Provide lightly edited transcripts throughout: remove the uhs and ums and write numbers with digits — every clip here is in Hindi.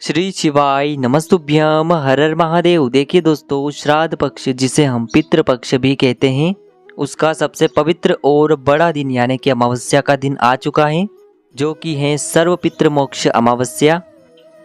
श्री शिवाय नमस्तुभ्यम हर हर महादेव। देखिए दोस्तों, श्राद्ध पक्ष जिसे हम पितृ पक्ष भी कहते हैं, उसका सबसे पवित्र और बड़ा दिन यानी कि अमावस्या का दिन आ चुका है, जो कि है सर्व पितृ मोक्ष अमावस्या।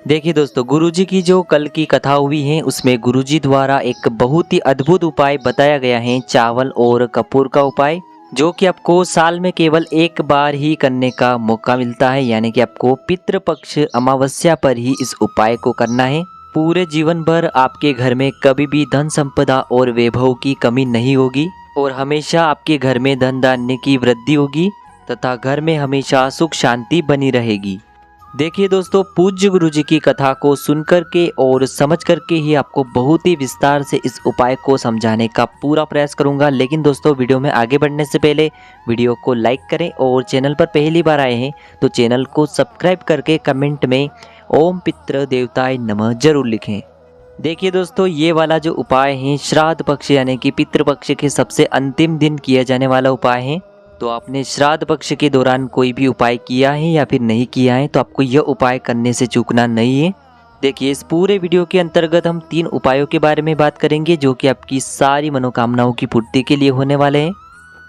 देखिए दोस्तों, गुरुजी की जो कल की कथा हुई है उसमें गुरुजी द्वारा एक बहुत ही अद्भुत उपाय बताया गया है, चावल और कपूर का उपाय, जो कि आपको साल में केवल एक बार ही करने का मौका मिलता है। यानी कि आपको पितृपक्ष अमावस्या पर ही इस उपाय को करना है। पूरे जीवन भर आपके घर में कभी भी धन संपदा और वैभव की कमी नहीं होगी और हमेशा आपके घर में धन धान्य की वृद्धि होगी तथा घर में हमेशा सुख शांति बनी रहेगी। देखिए दोस्तों, पूज्य गुरुजी की कथा को सुनकर के और समझ करके ही आपको बहुत ही विस्तार से इस उपाय को समझाने का पूरा प्रयास करूंगा। लेकिन दोस्तों, वीडियो में आगे बढ़ने से पहले वीडियो को लाइक करें और चैनल पर पहली बार आए हैं तो चैनल को सब्सक्राइब करके कमेंट में ओम पितृ देवताय नमः जरूर लिखें। देखिए दोस्तों, ये वाला जो उपाय है श्राद्ध पक्ष यानी कि पितृपक्ष के सबसे अंतिम दिन किया जाने वाला उपाय है। तो आपने श्राद्ध पक्ष के दौरान कोई भी उपाय किया है या फिर नहीं किया है तो आपको यह उपाय करने से चूकना नहीं है। देखिए, इस पूरे वीडियो के अंतर्गत हम 3 उपायों के बारे में बात करेंगे, जो कि आपकी सारी मनोकामनाओं की पूर्ति के लिए होने वाले हैं।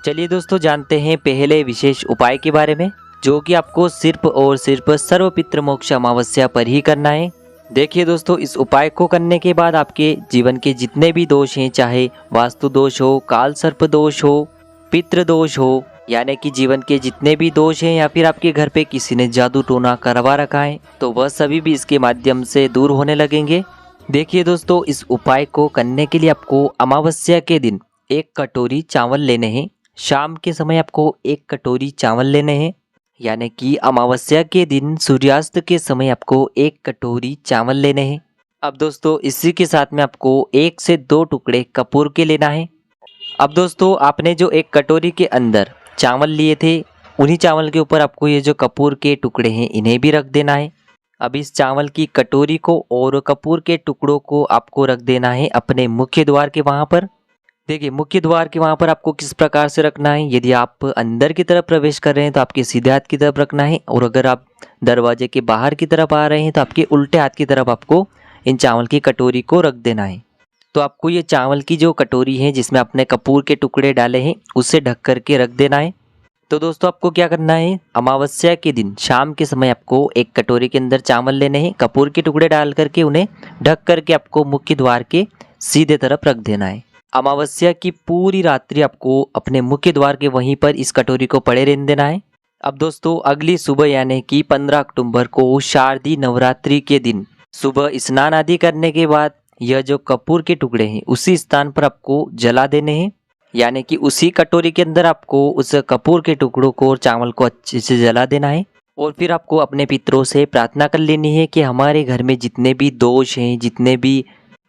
चलिए दोस्तों, जानते हैं पहले विशेष उपाय के बारे में, जो कि आपको सिर्फ और सिर्फ सर्व पितृ मोक्ष अमावस्या पर ही करना है। देखिए दोस्तों, इस उपाय को करने के बाद आपके जीवन के जितने भी दोष हैं, चाहे वास्तु दोष हो, काल सर्प दोष हो, पितृ दोष हो, यानी कि जीवन के जितने भी दोष हैं या फिर आपके घर पे किसी ने जादू टोना करवा रखा है, तो वह सभी भी इसके माध्यम से दूर होने लगेंगे। देखिए दोस्तों, इस उपाय को करने के लिए आपको अमावस्या के दिन 1 कटोरी चावल लेने हैं। शाम के समय आपको 1 कटोरी चावल लेने हैं, यानी कि अमावस्या के दिन सूर्यास्त के समय आपको 1 कटोरी चावल लेने हैं। अब दोस्तों, इसी के साथ में आपको 1 से 2 टुकड़े कपूर के लेना है। अब दोस्तों, आपने जो 1 कटोरी के अंदर चावल लिए थे, उन्हीं चावल के ऊपर आपको ये जो कपूर के टुकड़े हैं इन्हें भी रख देना है। अब इस चावल की कटोरी को और कपूर के टुकड़ों को आपको रख देना है अपने मुख्य द्वार के वहाँ पर। देखिए, मुख्य द्वार के वहाँ पर आपको किस प्रकार से रखना है, यदि आप अंदर की तरफ प्रवेश कर रहे हैं तो आपके सीधे हाथ की तरफ रखना है, और अगर आप दरवाजे के बाहर की तरफ आ रहे हैं तो आपके उल्टे हाथ की तरफ आपको इन चावल की कटोरी को रख देना है। तो आपको ये चावल की जो कटोरी है जिसमें आपने कपूर के टुकड़े डाले हैं उसे ढक करके रख देना है। तो दोस्तों, आपको क्या करना है, अमावस्या के दिन शाम के समय आपको 1 कटोरी के अंदर चावल लेने हैं, कपूर के टुकड़े डाल करके उन्हें ढक करके आपको मुख्य द्वार के सीधे तरफ रख देना है। अमावस्या की पूरी रात्रि आपको अपने मुख्य द्वार के वहीं पर इस कटोरी को पड़े रहने देना है। अब दोस्तों, अगली सुबह यानी कि 15 अक्टूबर को शारदीय नवरात्रि के दिन सुबह स्नान आदि करने के बाद यह जो कपूर के टुकड़े हैं उसी स्थान पर आपको जला देने हैं, यानी कि उसी कटोरी के अंदर आपको उस कपूर के टुकड़ों को और चावल को अच्छे से जला देना है। और फिर आपको अपने पितरों से प्रार्थना कर लेनी है कि हमारे घर में जितने भी दोष हैं, जितने भी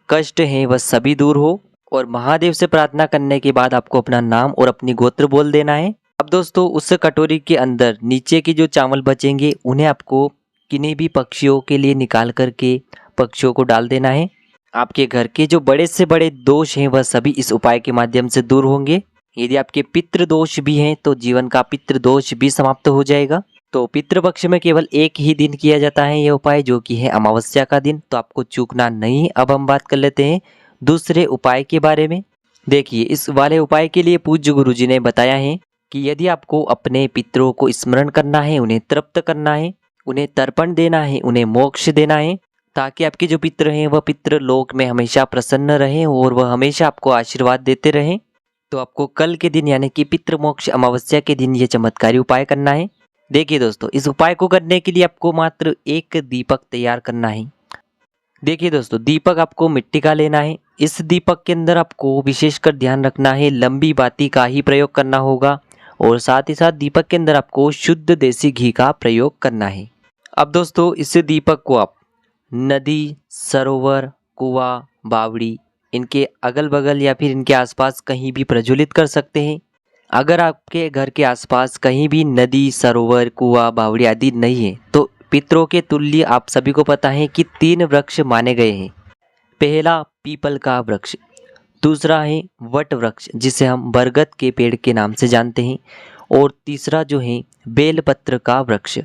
कष्ट हैं, वह सभी दूर हो। और महादेव से प्रार्थना करने के बाद आपको अपना नाम और अपनी गोत्र बोल देना है। अब दोस्तों, उस कटोरी के अंदर नीचे के जो चावल बचेंगे उन्हें आपको किन्हीं भी पक्षियों के लिए निकाल करके पक्षियों को डाल देना है। आपके घर के जो बड़े से बड़े दोष हैं वह सभी इस उपाय के माध्यम से दूर होंगे। यदि आपके पितृ दोष भी हैं तो जीवन का पितृ दोष भी समाप्त हो जाएगा। तो पितृपक्ष में केवल एक ही दिन किया जाता है यह उपाय, जो कि है अमावस्या का दिन, तो आपको चूकना नहीं। अब हम बात कर लेते हैं दूसरे उपाय के बारे में। देखिए, इस वाले उपाय के लिए पूज्य गुरुजी ने बताया है कि यदि आपको अपने पितरों को स्मरण करना है, उन्हें तृप्त करना है, उन्हें तर्पण देना है, उन्हें मोक्ष देना है, ताकि आपके जो पितृ हैं वह पितृ लोक में हमेशा प्रसन्न रहें और वह हमेशा आपको आशीर्वाद देते रहें, तो आपको कल के दिन यानी कि पितृ मोक्ष अमावस्या के दिन ये चमत्कारी उपाय करना है। देखिए दोस्तों, इस उपाय को करने के लिए आपको मात्र 1 दीपक तैयार करना है। देखिए दोस्तों, दीपक आपको मिट्टी का लेना है। इस दीपक के अंदर आपको विशेषकर ध्यान रखना है लंबी बाती का ही प्रयोग करना होगा, और साथ ही साथ दीपक के अंदर आपको शुद्ध देसी घी का प्रयोग करना है। अब दोस्तों, इस दीपक को आप नदी, सरोवर, कुआं, बावड़ी, इनके अगल बगल या फिर इनके आसपास कहीं भी प्रज्वलित कर सकते हैं। अगर आपके घर के आसपास कहीं भी नदी, सरोवर, कुआं, बावड़ी आदि नहीं है तो पितरों के तुल्य आप सभी को पता है कि 3 वृक्ष माने गए हैं। पहला पीपल का वृक्ष, दूसरा है वट वृक्ष जिसे हम बरगद के पेड़ के नाम से जानते हैं, और तीसरा जो है बेलपत्र का वृक्ष।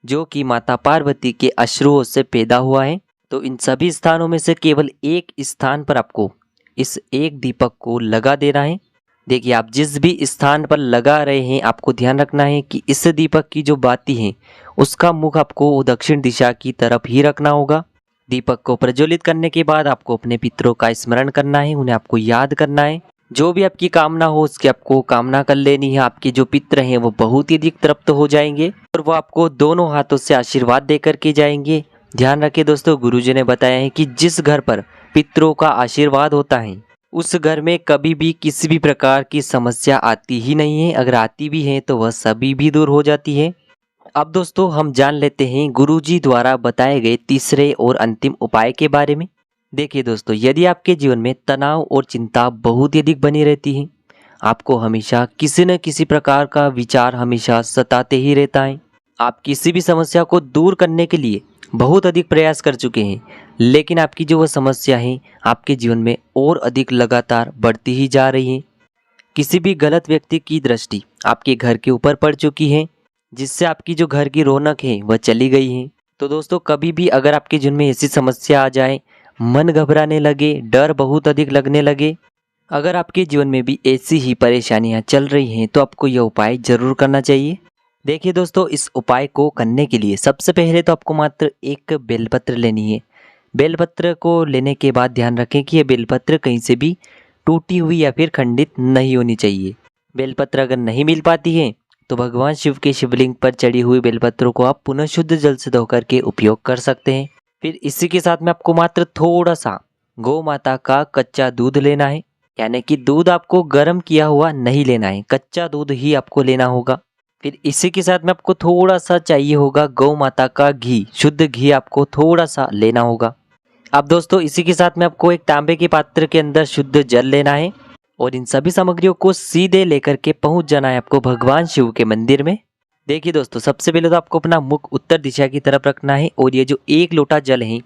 जो कि माता पार्वती के अश्रुओं से पैदा हुआ है। तो इन सभी स्थानों में से केवल एक स्थान पर आपको इस एक दीपक को लगा देना है। देखिए, आप जिस भी स्थान पर लगा रहे हैं आपको ध्यान रखना है कि इस दीपक की जो बाती है उसका मुख आपको दक्षिण दिशा की तरफ ही रखना होगा। दीपक को प्रज्वलित करने के बाद आपको अपने पितरों का स्मरण करना है, उन्हें आपको याद करना है। जो भी आपकी कामना हो उसकी आपको कामना कर लेनी है। आपके जो पितर हैं वो बहुत ही अधिक तृप्त हो जाएंगे और वो आपको दोनों हाथों से आशीर्वाद देकर के जाएंगे। ध्यान रखिए दोस्तों, गुरुजी ने बताया है कि जिस घर पर पितरों का आशीर्वाद होता है उस घर में कभी भी किसी भी प्रकार की समस्या आती ही नहीं है। अगर आती भी है तो वह सभी भी दूर हो जाती है। अब दोस्तों हम जान लेते हैं गुरुजी द्वारा बताए गए तीसरे और अंतिम उपाय के बारे में। देखिए दोस्तों, यदि आपके जीवन में तनाव और चिंता बहुत ही अधिक बनी रहती है, आपको हमेशा किसी न किसी प्रकार का विचार हमेशा सताते ही रहता है, आप किसी भी समस्या को दूर करने के लिए बहुत अधिक प्रयास कर चुके हैं, लेकिन आपकी जो वह समस्या है आपके जीवन में और अधिक लगातार बढ़ती ही जा रही है। किसी भी गलत व्यक्ति की दृष्टि आपके घर के ऊपर पड़ चुकी है, जिससे आपकी जो घर की रौनक है वह चली गई है। तो दोस्तों, कभी भी अगर आपके जीवन में ऐसी समस्या आ जाए, मन घबराने लगे, डर बहुत अधिक लगने लगे, अगर आपके जीवन में भी ऐसी ही परेशानियां चल रही हैं तो आपको यह उपाय जरूर करना चाहिए। देखिए दोस्तों, इस उपाय को करने के लिए सबसे पहले तो आपको मात्र एक बेलपत्र लेनी है। बेलपत्र को लेने के बाद ध्यान रखें कि यह बेलपत्र कहीं से भी टूटी हुई या फिर खंडित नहीं होनी चाहिए। बेलपत्र अगर नहीं मिल पाती है तो भगवान शिव के शिवलिंग पर चढ़ी हुई बेलपत्रों को आप पुनः शुद्ध जल से धोकर के उपयोग कर सकते हैं। फिर इसी के साथ में आपको मात्र थोड़ा सा गौ माता का कच्चा दूध लेना है, यानी कि दूध आपको गर्म किया हुआ नहीं लेना है, कच्चा दूध ही आपको लेना होगा। फिर इसी के साथ में आपको थोड़ा सा चाहिए होगा गौ माता का घी, शुद्ध घी आपको थोड़ा सा लेना होगा। अब दोस्तों, इसी के साथ में आपको एक तांबे के पात्र के अंदर शुद्ध जल लेना है और इन सभी सामग्रियों को सीधे लेकर के पहुंच जाना है आपको भगवान शिव के मंदिर में। देखिए दोस्तों, सबसे पहले तो आपको अपना मुख उत्तर दिशा की तरफ रखना है और ये जो एक लोटा जल है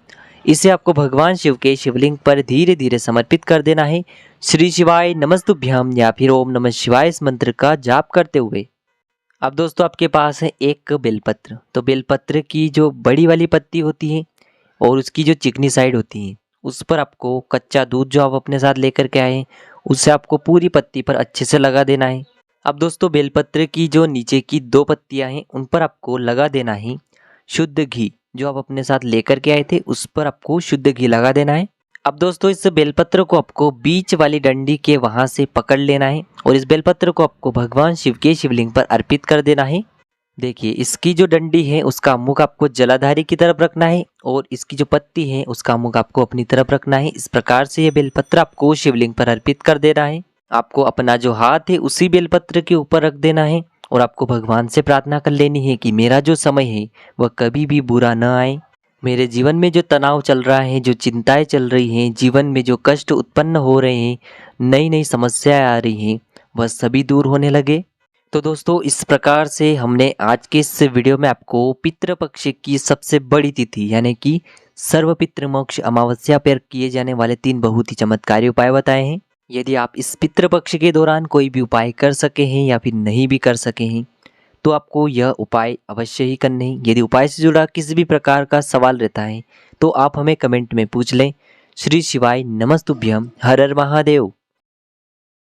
इसे आपको भगवान शिव के शिवलिंग पर धीरे धीरे समर्पित कर देना है। श्री शिवाय नमस्तुभ्यम या फिर ओम नमः शिवाय इस मंत्र का जाप करते हुए। अब दोस्तों, आपके पास है एक बेलपत्र। तो बेलपत्र की जो बड़ी वाली पत्ती होती है और उसकी जो चिकनी साइड होती है उस पर आपको कच्चा दूध जो आप अपने साथ लेकर के आए हैं उसे आपको पूरी पत्ती पर अच्छे से लगा देना है। अब दोस्तों, बेलपत्र की जो नीचे की दो पत्तियां हैं उन पर आपको लगा देना है शुद्ध घी। जो आप अपने साथ लेकर के आए थे उस पर आपको शुद्ध घी लगा देना है। अब दोस्तों, इस बेलपत्र को आपको बीच वाली डंडी के वहां से पकड़ लेना है और इस बेलपत्र को आपको भगवान शिव के शिवलिंग पर अर्पित कर देना है। देखिए, इसकी जो डंडी है उसका मुख आपको जलाधारी की तरफ रखना है और इसकी जो पत्ती है उसका मुख आपको अपनी तरफ रखना है। इस प्रकार से ये बेलपत्र आपको शिवलिंग पर अर्पित कर देना है। आपको अपना जो हाथ है उसी बेलपत्र के ऊपर रख देना है और आपको भगवान से प्रार्थना कर लेनी है कि मेरा जो समय है वह कभी भी बुरा न आए। मेरे जीवन में जो तनाव चल रहा है, जो चिंताएं चल रही हैं, जीवन में जो कष्ट उत्पन्न हो रहे हैं, नई नई समस्याएं आ रही हैं, वह सभी दूर होने लगे। तो दोस्तों, इस प्रकार से हमने आज के इस वीडियो में आपको पितृपक्ष की सबसे बड़ी तिथि यानी कि सर्व पितृमोक्ष अमावस्या पर किए जाने वाले 3 बहुत ही चमत्कारी उपाय बताए हैं। यदि आप इस पितृपक्ष के दौरान कोई भी उपाय कर सके हैं या फिर नहीं भी कर सके हैं तो आपको यह उपाय अवश्य ही करने हैं। यदि उपाय से जुड़ा किसी भी प्रकार का सवाल रहता है तो आप हमें कमेंट में पूछ लें। श्री शिवाय नमस्तुभ्यम। हर हर महादेव।